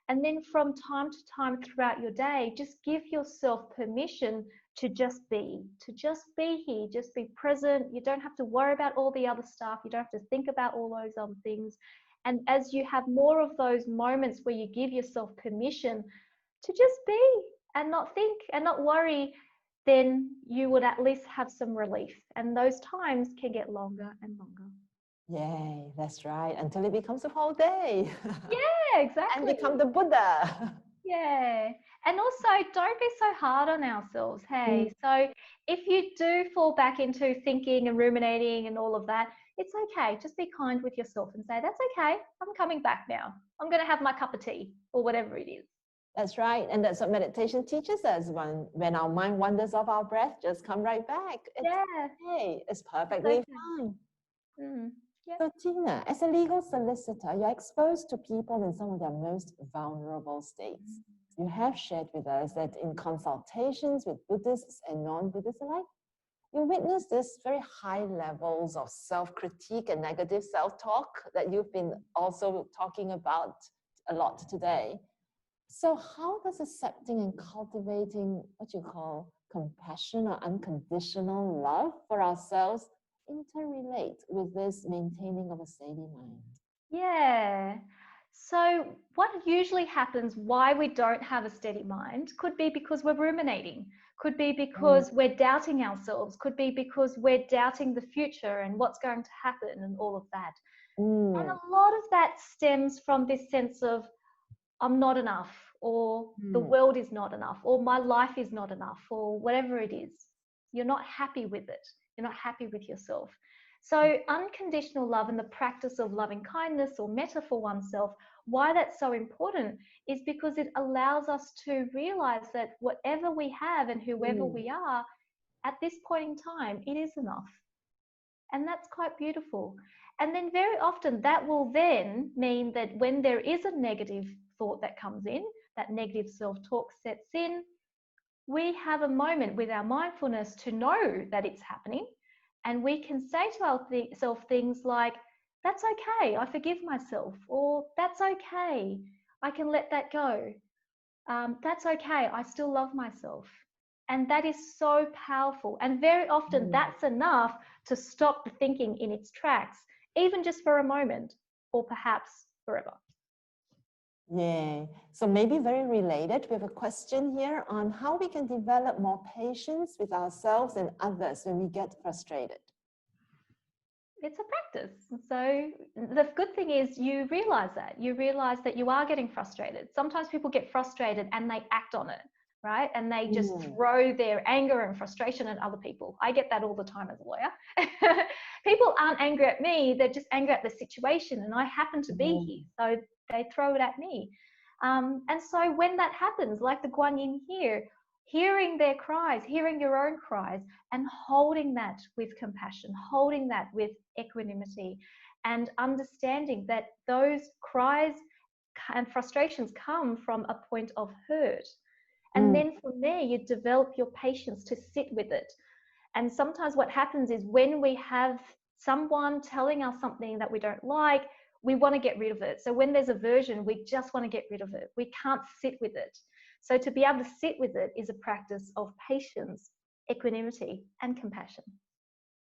And then from time to time throughout your day, just give yourself permission to just be here, just be present. You don't have to worry about all the other stuff. You don't have to think about all those other things. And as you have more of those moments where you give yourself permission to just be and not think and not worry, then you would at least have some relief. And those times can get longer and longer. Yay, that's right. Until it becomes a whole day. Yeah, exactly. And become the Buddha. Yeah. And also, don't be so hard on ourselves. Hey, so if you do fall back into thinking and ruminating and all of that, it's okay. Just be kind with yourself and say, that's okay. I'm coming back now. I'm going to have my cup of tea or whatever it is. That's right. And that's what meditation teaches us. When our mind wanders off our breath, just come right back. It's okay. It's perfectly fine. Yeah. So Tina, as a legal solicitor, you're exposed to people in some of their most vulnerable states. You have shared with us that in consultations with Buddhists and non-Buddhists alike, you witness this very high levels of self-critique and negative self-talk that you've been also talking about a lot today. So how does accepting and cultivating what you call compassion or unconditional love for ourselves interrelate with this maintaining of a steady mind? Yeah. So, what usually happens why we don't have a steady mind could be because we're ruminating, could be because we're doubting ourselves, could be because we're doubting the future and what's going to happen and all of that. And a lot of that stems from this sense of, I'm not enough, or the world is not enough, or my life is not enough, or whatever it is. You're not happy with it. You're not happy with yourself. So unconditional love and the practice of loving kindness or metta for oneself, why that's so important is because it allows us to realize that whatever we have and whoever we are, at this point in time, it is enough. And that's quite beautiful. And then very often that will then mean that when there is a negative thought that comes in, that negative self-talk sets in, we have a moment with our mindfulness to know that it's happening. And we can say to ourselves things like, that's okay, I forgive myself, or that's okay, I can let that go. That's okay, I still love myself. And that is so powerful. And very often that's enough to stop the thinking in its tracks, even just for a moment, or perhaps forever. Yeah, so maybe very related. We have a question here on how we can develop more patience with ourselves and others when we get frustrated. It's a practice. So the good thing is you realize that you are getting frustrated. Sometimes people get frustrated and they act on it, right? And they just throw their anger and frustration at other people. I get that all the time as a lawyer. People aren't angry at me, they're just angry at the situation, and I happen to be here, so they throw it at me. And so when that happens, like the Guan Yin here, hearing their cries, hearing your own cries, and holding that with compassion, holding that with equanimity, and understanding that those cries and frustrations come from a point of hurt. And then from there, you develop your patience to sit with it. And sometimes what happens is when we have someone telling us something that we don't like, we want to get rid of it. So when there's aversion, we just want to get rid of it. We can't sit with it. So to be able to sit with it is a practice of patience, equanimity, and compassion.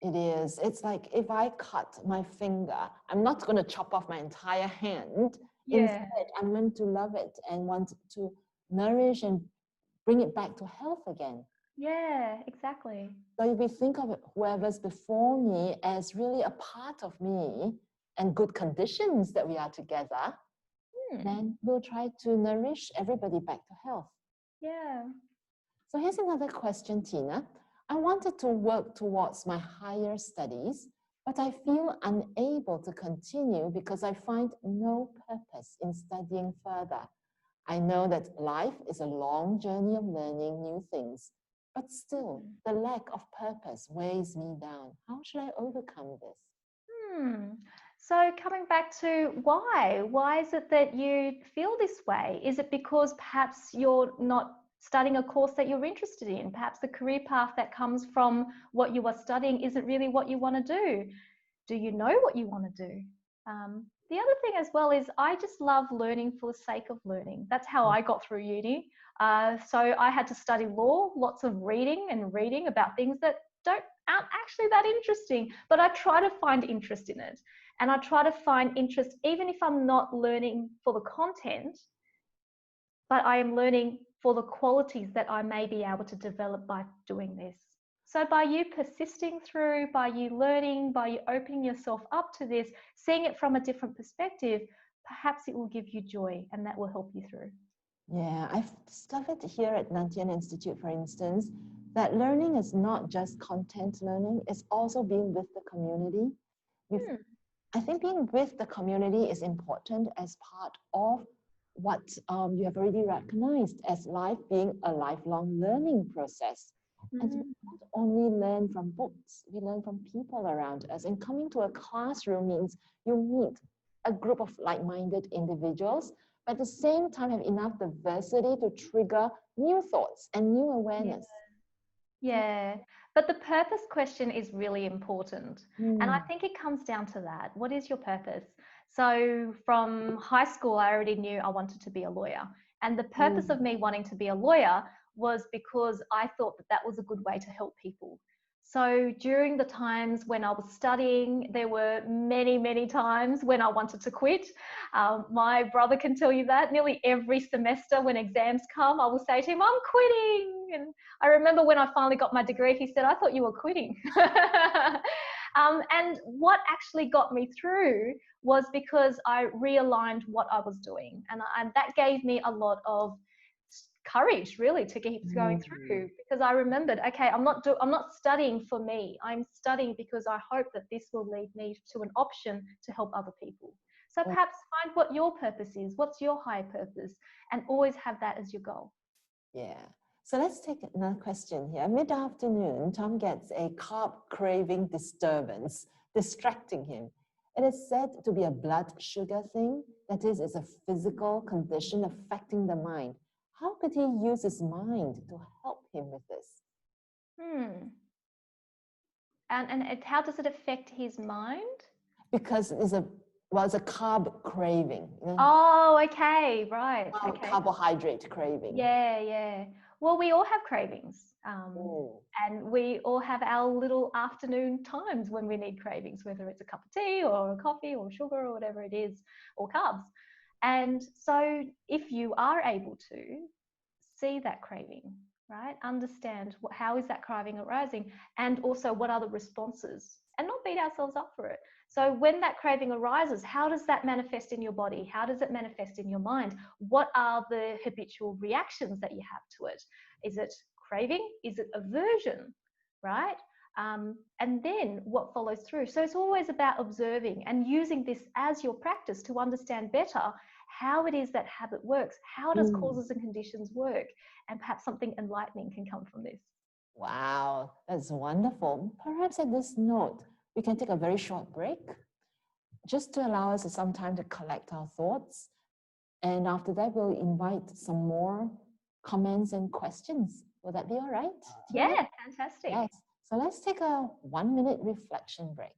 It is. It's like if I cut my finger, I'm not going to chop off my entire hand. Yeah. Instead, I'm going to love it and want to nourish and bring it back to health again. Yeah, exactly. So if we think of whoever's before me as really a part of me and good conditions that we are together, then we'll try to nourish everybody back to health. Yeah. So here's another question, Tina. I wanted to work towards my higher studies, but I feel unable to continue because I find no purpose in studying further. I know that life is a long journey of learning new things, but still, the lack of purpose weighs me down. How should I overcome this? So coming back to why is it that you feel this way? Is it because perhaps you're not studying a course that you're interested in? Perhaps the career path that comes from what you are studying isn't really what you want to do. Do you know what you want to do? The other thing as well is I just love learning for the sake of learning. That's how I got through uni. So I had to study law, lots of reading about things that aren't actually that interesting, but I try to find interest in it. And I try to find interest even if I'm not learning for the content, but I am learning for the qualities that I may be able to develop by doing this. So by you persisting through, by you learning, by you opening yourself up to this, seeing it from a different perspective, perhaps it will give you joy and that will help you through. Yeah, I've discovered here at Tien Institute, for instance, that learning is not just content learning, it's also being with the community. I think being with the community is important as part of what you have already recognized as life being a lifelong learning process. And we not only learn from books, we learn from people around us. And coming to a classroom means you meet a group of like-minded individuals, but at the same time have enough diversity to trigger new thoughts and new awareness. Yeah. But the purpose question is really important. And I think it comes down to that. What is your purpose? So from high school, I already knew I wanted to be a lawyer. And the purpose of me wanting to be a lawyer was because I thought that that was a good way to help people. So during the times when I was studying, there were many, many times when I wanted to quit. My brother can tell you that nearly every semester when exams come, I will say to him, I'm quitting. And I remember when I finally got my degree, he said, I thought you were quitting. And what actually got me through was because I realigned what I was doing. And that gave me a lot of courage really to keep going through, because I remembered, okay, I'm not studying for me. I'm studying because I hope that this will lead me to an option to help other people. So perhaps find what your purpose is. What's your high purpose? And always have that as your goal. Yeah. So let's take another question here. Mid-afternoon, Tom gets a carb craving disturbance, distracting him. It is said to be a blood sugar thing. That is, it's a physical condition affecting the mind. How could he use his mind to help him with this? And how does it affect his mind? Because it's a carb craving. You know? Oh, okay, right. Okay. Carbohydrate craving. Yeah. Well, we all have cravings. And we all have our little afternoon times when we need cravings, whether it's a cup of tea or a coffee or sugar or whatever it is, or carbs. And so if you are able to see that craving, right, understand how is that craving arising, and also what are the responses, and not beat ourselves up for it. So when that craving arises, how does that manifest in your body? How does it manifest in your mind? What are the habitual reactions that you have to it? Is it craving? Is it aversion, right? And then what follows through. So it's always about observing and using this as your practice to understand better how it is that habit works. How does causes and conditions work? And perhaps something enlightening can come from this. Wow, that's wonderful. Perhaps at this note, we can take a very short break just to allow us some time to collect our thoughts. And after that, we'll invite some more comments and questions. Will that be all right? Yeah, fantastic. Yes. So let's take a 1-minute reflection break.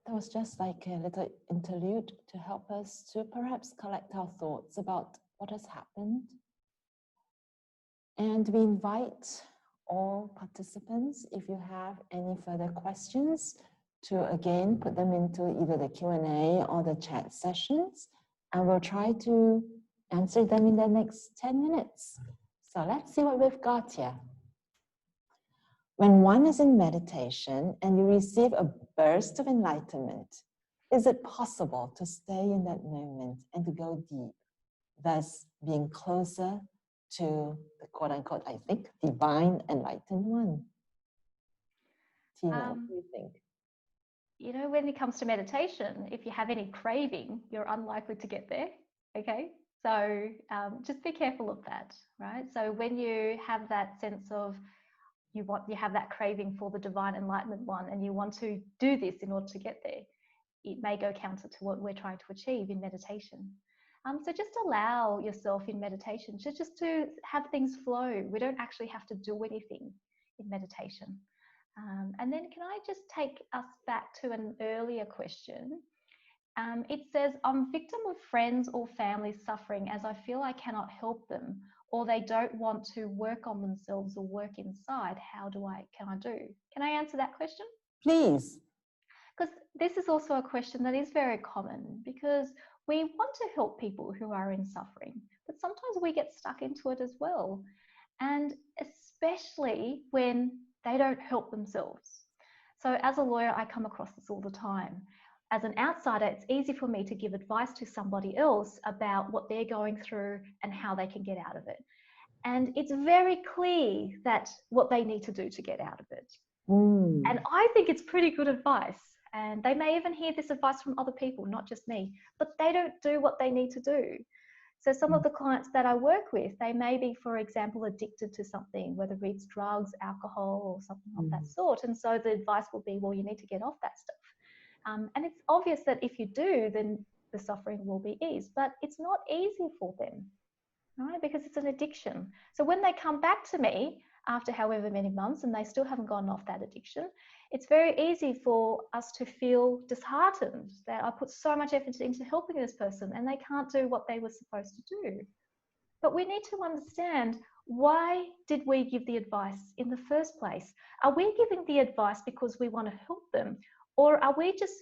That was just like a little interlude to help us to perhaps collect our thoughts about what has happened. And we invite all participants, if you have any further questions, to again put them into either the Q&A or the chat sessions, and we'll try to answer them in the next 10 minutes. So let's see what we've got here. When one is in meditation and you receive a burst of enlightenment, is it possible to stay in that moment and to go deep, thus being closer to the quote-unquote, I think, divine enlightened one? Tina, what do you think? You know, when it comes to meditation, if you have any craving, you're unlikely to get there, okay? So just be careful of that, right? So when you have that sense of you have that craving for the divine enlightenment one and you want to do this in order to get there, it may go counter to what we're trying to achieve in meditation. So just allow yourself in meditation just to have things flow. We don't actually have to do anything in meditation. And then can I just take us back to an earlier question? It says, I'm victim of friends or family suffering as I feel I cannot help them, or they don't want to work on themselves or work inside. Can I do? Can I answer that question? Please. Because this is also a question that is very common, because we want to help people who are in suffering, but sometimes we get stuck into it as well. And especially when they don't help themselves. So as a lawyer, I come across this all the time. As an outsider, it's easy for me to give advice to somebody else about what they're going through and how they can get out of it. And it's very clear that what they need to do to get out of it. And I think it's pretty good advice. And they may even hear this advice from other people, not just me, but they don't do what they need to do. So some of the clients that I work with, they may be, for example, addicted to something, whether it's drugs, alcohol, or something of that sort. And so the advice will be, well, you need to get off that stuff. And it's obvious that if you do, then the suffering will be eased. But it's not easy for them, right? Because it's an addiction. So when they come back to me after however many months and they still haven't gotten off that addiction, it's very easy for us to feel disheartened that I put so much effort into helping this person and they can't do what they were supposed to do. But we need to understand, why did we give the advice in the first place? Are we giving the advice because we want to help them? Or are we just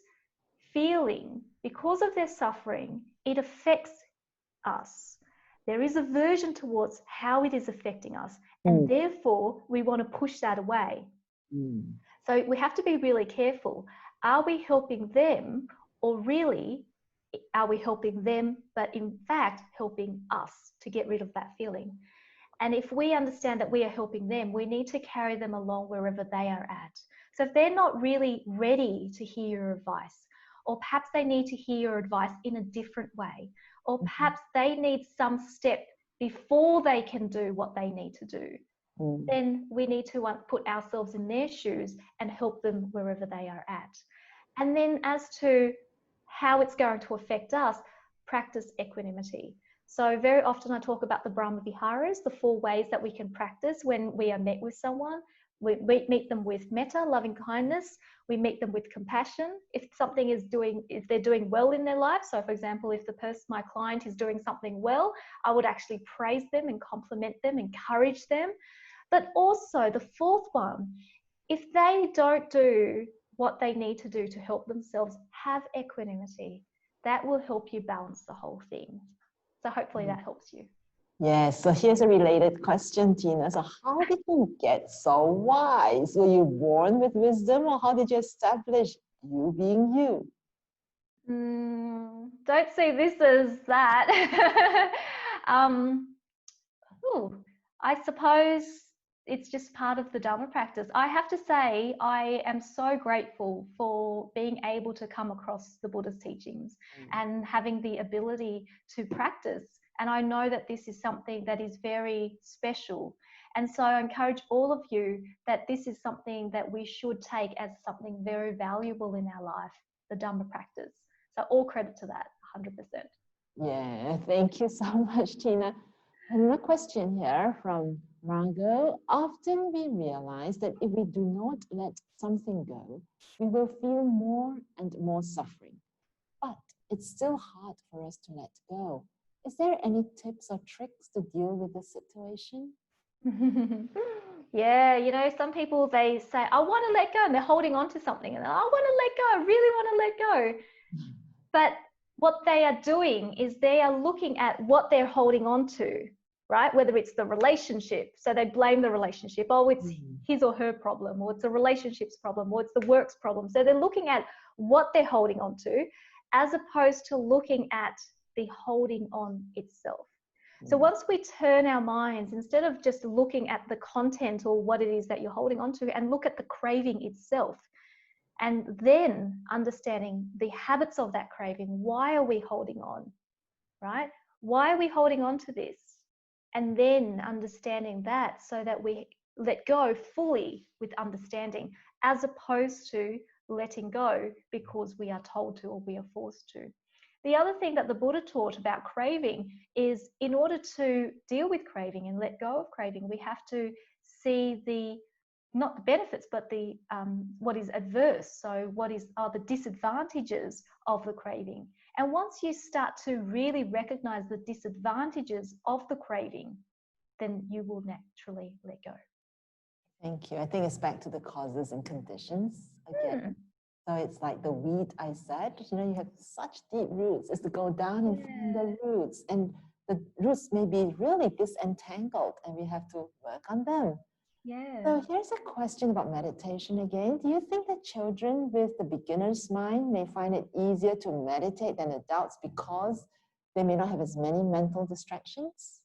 feeling, because of their suffering, it affects us? There is aversion towards how it is affecting us, and therefore we want to push that away. So we have to be really careful. Are we helping them, or really are we helping them, but in fact helping us to get rid of that feeling? And if we understand that we are helping them, we need to carry them along wherever they are at. So if they're not really ready to hear your advice, or perhaps they need to hear your advice in a different way, or perhaps they need some step before they can do what they need to do, then we need to put ourselves in their shoes and help them wherever they are at. And then as to how it's going to affect us, practice equanimity. So very often I talk about the Brahma Viharas, the 4 ways that we can practice when we are met with someone. We meet them with metta, loving kindness. We meet them with compassion. If they're doing well in their life. So for example, if my client is doing something well, I would actually praise them and compliment them, encourage them. But also the 4th one, if they don't do what they need to do to help themselves, have equanimity. That will help you balance the whole thing. So hopefully that helps you. Yes, so here's a related question, Tina. So how did you get so wise? Were you born with wisdom, or how did you establish you being you? Don't see this as that. I suppose it's just part of the Dharma practice. I have to say, I am so grateful for being able to come across the Buddha's teachings and having the ability to practice. And I know that this is something that is very special. And so I encourage all of you that this is something that we should take as something very valuable in our life, the Dhamma practice. So all credit to that, 100%. Yeah, thank you so much, Tina. Another question here from Margot. Often we realize that if we do not let something go, we will feel more and more suffering. But it's still hard for us to let go. Is there any tips or tricks to deal with this situation? Yeah, you know, some people, they say, I want to let go, and they're holding on to something, and I want to let go, I really want to let go. But what they are doing is they are looking at what they're holding on to right? Whether it's the relationship, so they blame the relationship. Oh, it's his or her problem, or it's the relationship's problem, or it's the work's problem. So they're looking at what they're holding on to, as opposed to looking at the holding on itself. So once we turn our minds, instead of just looking at the content or what it is that you're holding on to, and look at the craving itself, and then understanding the habits of that craving, why are we holding on, right? Why are we holding on to this? And then understanding that, so that we let go fully with understanding, as opposed to letting go because we are told to or we are forced to. The other thing that the Buddha taught about craving is, in order to deal with craving and let go of craving, we have to see the, not the benefits, but the what is adverse. So what are the disadvantages of the craving? And once you start to really recognize the disadvantages of the craving, then you will naturally let go. Thank you. I think it's back to the causes and conditions again. So it's like the weed I said, you have such deep roots. It's to go down and find the roots. And the roots may be really disentangled, and we have to work on them. So here's a question about meditation again. Do you think that children with the beginner's mind may find it easier to meditate than adults because they may not have as many mental distractions?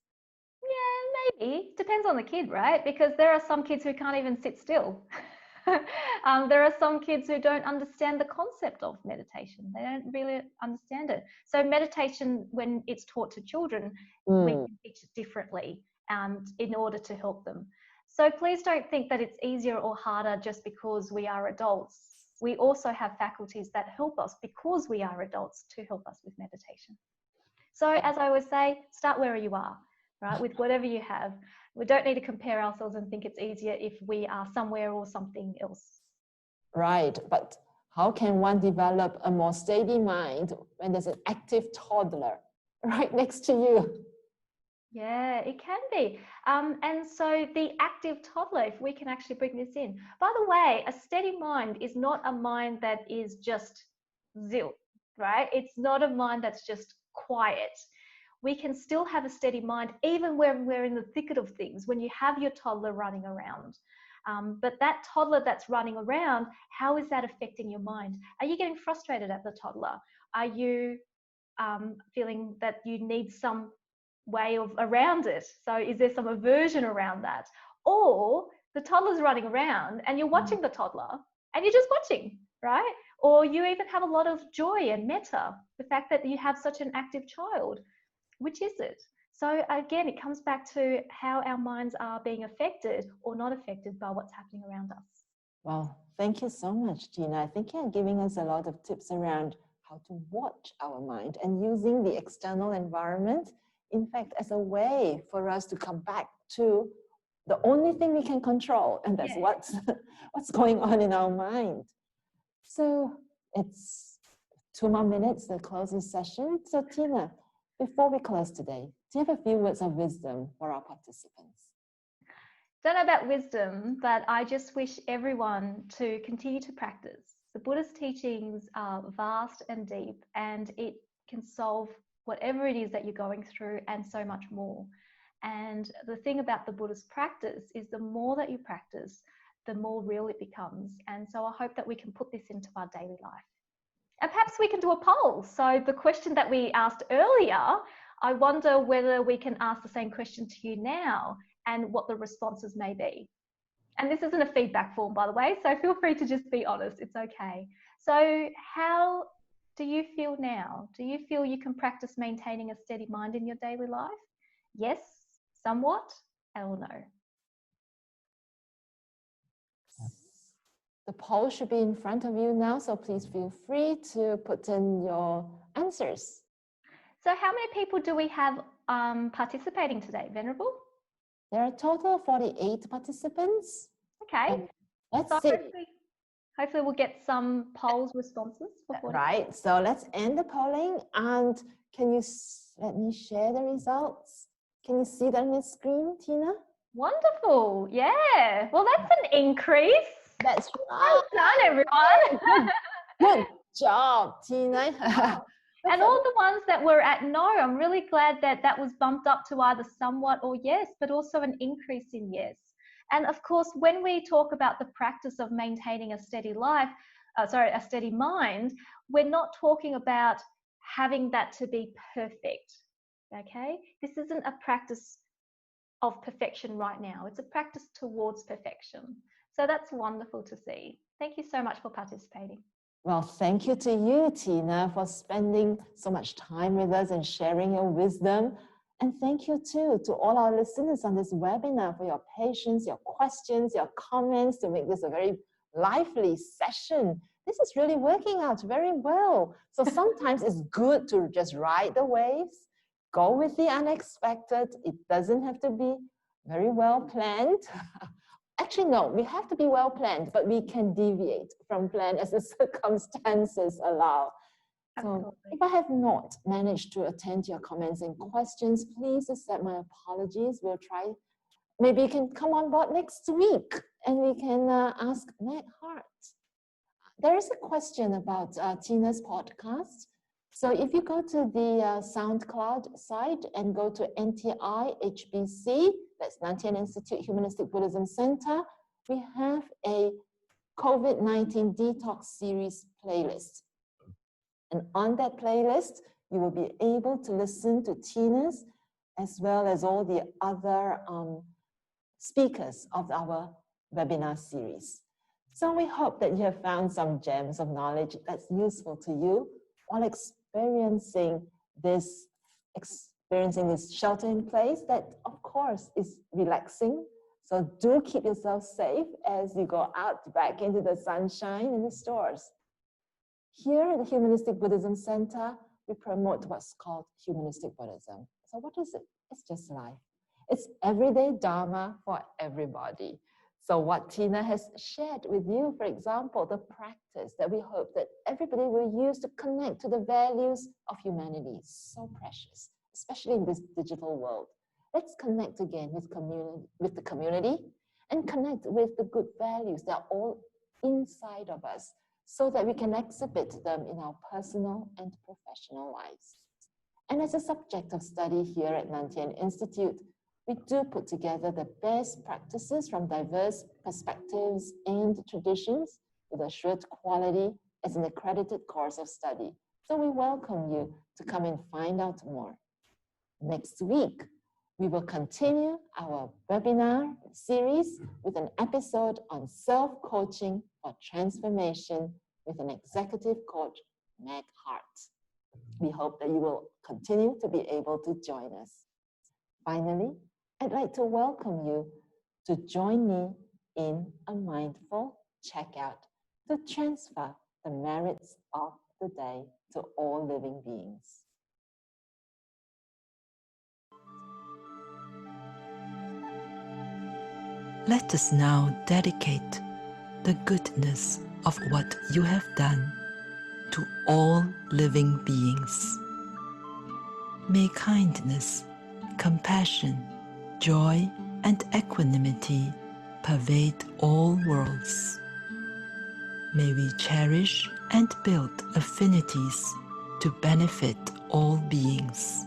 Yeah, maybe. Depends on the kid, right? Because there are some kids who can't even sit still. There are some kids who don't understand the concept of meditation. They don't really understand it. So meditation, when it's taught to children, we can teach it differently in order to help them. So please don't think that it's easier or harder just because we are adults. We also have faculties that help us because we are adults to help us with meditation. So as I always say, start where you are, right? With whatever you have. We don't need to compare ourselves and think it's easier if we are somewhere or something else. Right, but how can one develop a more steady mind when there's an active toddler right next to you? Yeah, it can be. And so the active toddler, if we can actually bring this in. By the way, a steady mind is not a mind that is just zilch, right? It's not a mind that's just quiet. We can still have a steady mind even when we're in the thicket of things, when you have your toddler running around. But that toddler that's running around, how is that affecting your mind? Are you getting frustrated at the toddler? Are you feeling that you need some way of around it? So is there some aversion around that? Or the toddler's running around and you're watching the toddler and you're just watching, right? Or you even have a lot of joy and metta, the fact that you have such an active child. Which is it? So again, it comes back to how our minds are being affected or not affected by what's happening around us. Well, thank you so much, Gina. I think you're giving us a lot of tips around how to watch our mind and using the external environment, in fact, as a way for us to come back to the only thing we can control, and that's what's going on in our mind. So it's 2 more minutes to close this session. So Tina, before we close today, do you have a few words of wisdom for our participants? Don't know about wisdom, but I just wish everyone to continue to practice. The Buddha's teachings are vast and deep, and it can solve whatever it is that you're going through and so much more. And the thing about the Buddha's practice is the more that you practice, the more real it becomes. And so I hope that we can put this into our daily life. And perhaps we can do a poll. So the question that we asked earlier, I wonder whether we can ask the same question to you now and what the responses may be. And this isn't a feedback form, by the way, so feel free to just be honest. It's okay. So how do you feel now? Do you feel you can practice maintaining a steady mind in your daily life? Yes, somewhat, or no? The poll should be in front of you now, so please feel free to put in your answers. So how many people do we have participating today, Venerable? There are a total of 48 participants. Okay. Let's so see. Hopefully we'll get some polls responses. Right, so let's end the polling. And can you let me share the results? Can you see them on the screen, Tina? Wonderful. Yeah. Well, that's an increase. That's right. Well done, everyone. Good job, Tina. And all the ones that were at no, I'm really glad that that was bumped up to either somewhat or yes, but also an increase in yes. And of course, when we talk about the practice of maintaining a steady life, a steady mind, we're not talking about having that to be perfect. Okay? This isn't a practice of perfection right now. It's a practice towards perfection. So that's wonderful to see. Thank you so much for participating. Well, thank you to you, Tina, for spending so much time with us and sharing your wisdom. And thank you too to all our listeners on this webinar for your patience, your questions, your comments to make this a very lively session. This is really working out very well. So sometimes it's good to just ride the waves, go with the unexpected. It doesn't have to be very well planned. Actually, no, we have to be well planned, but we can deviate from plan as the circumstances allow. So if I have not managed to attend to your comments and questions, please accept my apologies. We'll try. Maybe you can come on board next week and we can ask Matt Hart. There is a question about Tina's podcast. So if you go to the SoundCloud site and go to NTI HBC, that's Tien Institute Humanistic Buddhism Center, we have a COVID-19 Detox Series playlist. And on that playlist, you will be able to listen to Tina's as well as all the other speakers of our webinar series. So we hope that you have found some gems of knowledge that's useful to you while experiencing this shelter in place that, of course, is relaxing. So do keep yourself safe as you go out back into the sunshine in the stores. Here at the Humanistic Buddhism Center, we promote what's called Humanistic Buddhism. So what is it? It's just life. It's everyday Dharma for everybody. So what Tina has shared with you, for example, the practice that we hope that everybody will use to connect to the values of humanity, so precious, especially in this digital world. Let's connect again with the community and connect with the good values that are all inside of us so that we can exhibit them in our personal and professional lives. And as a subject of study here at Tien Institute, we do put together the best practices from diverse perspectives and traditions with assured quality as an accredited course of study. So we welcome you to come and find out more. Next week, we will continue our webinar series with an episode on self-coaching for transformation with an executive coach, Meg Hart. We hope that you will continue to be able to join us. Finally, I'd like to welcome you to join me in a mindful checkout to transfer the merits of the day to all living beings. Let us now dedicate the goodness of what you have done to all living beings. May kindness, compassion, joy, and equanimity pervade all worlds. May we cherish and build affinities to benefit all beings.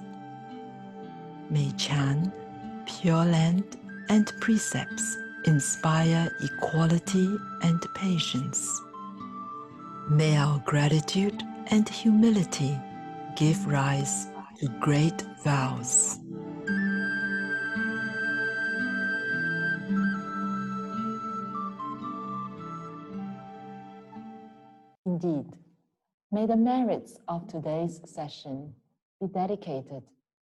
May Chan, Pure Land, and precepts inspire equality and patience. May our gratitude and humility give rise to great vows. Indeed, may the merits of today's session be dedicated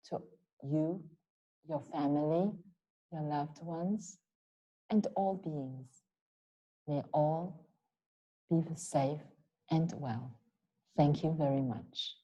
to you, your family, your loved ones, and all beings. May all be safe and well. Thank you very much.